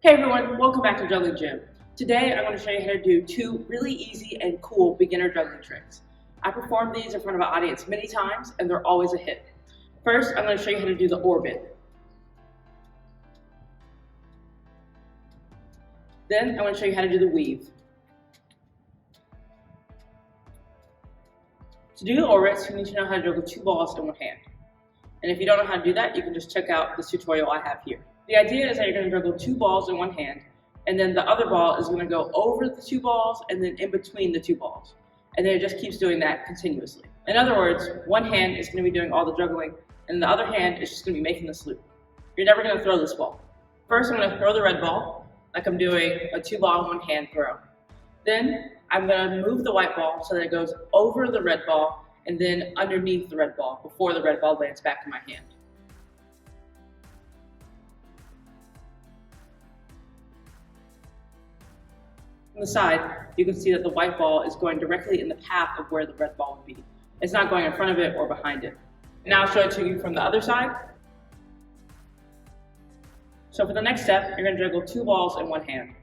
Hey everyone, welcome back to Juggling Gym. Today I'm going to show you how to do two really easy and cool beginner juggling tricks. I performed these in front of an audience many times and they're always a hit. First, I'm going to show you how to do the orbit. Then I'm going to show you how to do the weave. To do the orbits, you need to know how to juggle two balls in one hand. And if you don't know how to do that, you can just check out this tutorial I have here. The idea is that you're going to juggle two balls in one hand, and then the other ball is going to go over the two balls and then in between the two balls. And then it just keeps doing that continuously. In other words, one hand is going to be doing all the juggling, and the other hand is just going to be making this loop. You're never going to throw this ball. First, I'm going to throw the red ball, like I'm doing a two ball in one hand throw. Then I'm going to move the white ball so that it goes over the red ball and then underneath the red ball before the red ball lands back in my hand. From the side, you can see that the white ball is going directly in the path of where the red ball would be. It's not going in front of it or behind it. Now I'll show it to you from the other side. So for the next step, you're going to juggle two balls in one hand.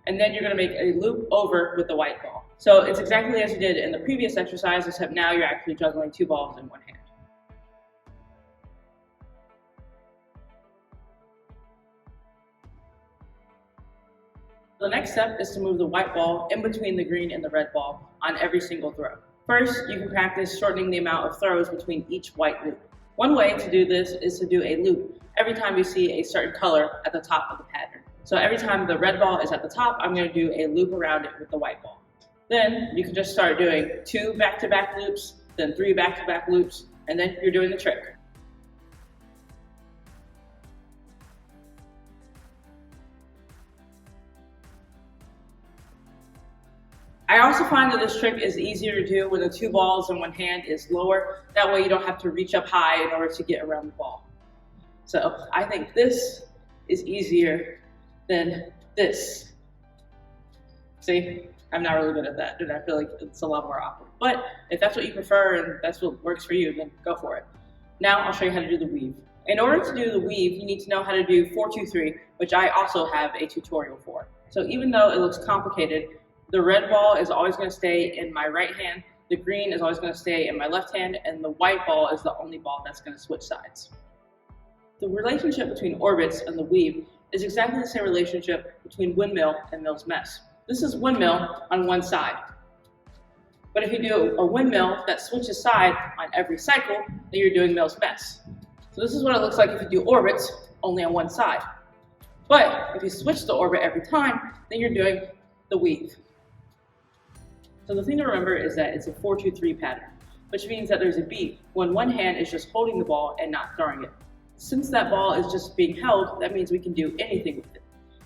And then you're going to make a loop over with the white ball. So it's exactly as you did in the previous exercise, except now you're actually juggling two balls in one hand. The next step is to move the white ball in between the green and the red ball on every single throw. First, you can practice shortening the amount of throws between each white loop. One way to do this is to do a loop every time you see a certain color at the top of the pattern. So every time the red ball is at the top, I'm going to do a loop around it with the white ball. Then you can just start doing two back-to-back loops, then three back-to-back loops, and then you're doing the trick. I also find that this trick is easier to do when the two balls in one hand is lower. That way you don't have to reach up high in order to get around the ball. So I think this is easier than this. See, I'm not really good at that, and I feel like it's a lot more awkward. But if that's what you prefer and that's what works for you, then go for it. Now I'll show you how to do the weave. In order to do the weave, you need to know how to do 4-2-3, which I also have a tutorial for. So even though it looks complicated, the red ball is always going to stay in my right hand, the green is always going to stay in my left hand, and the white ball is the only ball that's going to switch sides. The relationship between orbits and the weave is exactly the same relationship between windmill and Mills mess. This is windmill on one side. But if you do a windmill that switches side on every cycle, then you're doing Mills mess. So this is what it looks like if you do orbits only on one side. But if you switch the orbit every time, then you're doing the weave. So the thing to remember is that it's a 4-2-3 pattern, which means that there's a beat when one hand is just holding the ball and not throwing it. Since that ball is just being held, that means we can do anything with it.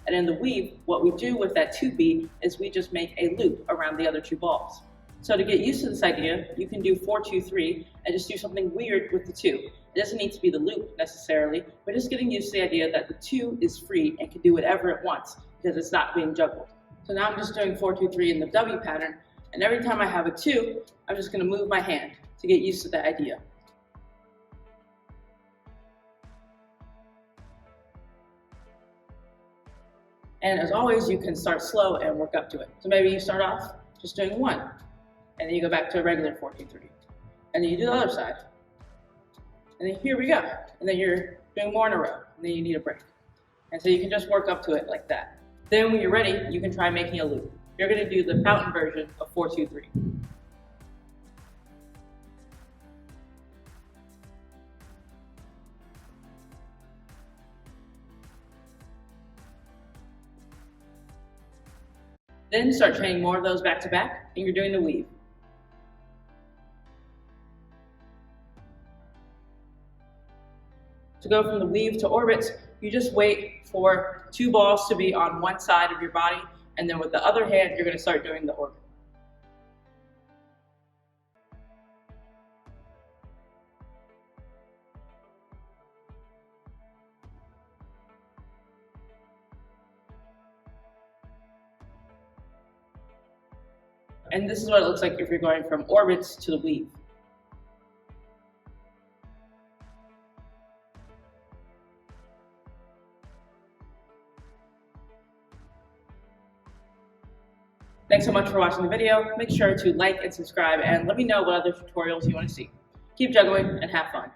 And in the weave, what we do with that 2 beat is we just make a loop around the other two balls. So to get used to this idea, you can do 4-2-3 and just do something weird with the 2. It doesn't need to be the loop necessarily, but just getting used to the idea that the 2 is free and can do whatever it wants because it's not being juggled. So now I'm just doing 4-2-3 in the W pattern, and every time I have a 2, I'm just going to move my hand to get used to the idea. And as always, you can start slow and work up to it. So maybe you start off just doing 1, and then you go back to a regular 4-2-3. And then you do the other side. And then here we go. And then you're doing more in a row, and then you need a break. And so you can just work up to it like that. Then when you're ready, you can try making a loop. You're going to do the fountain version of 4-2-3. Then start chaining more of those back to back, and you're doing the weave. To go from the weave to orbits, you just wait for 2 balls to be on one side of your body, and then with the other hand, you're going to start doing the orbit. And this is what it looks like if you're going from orbits to the weave. Thanks so much for watching the video. Make sure to like and subscribe and let me know what other tutorials you want to see. Keep juggling and have fun.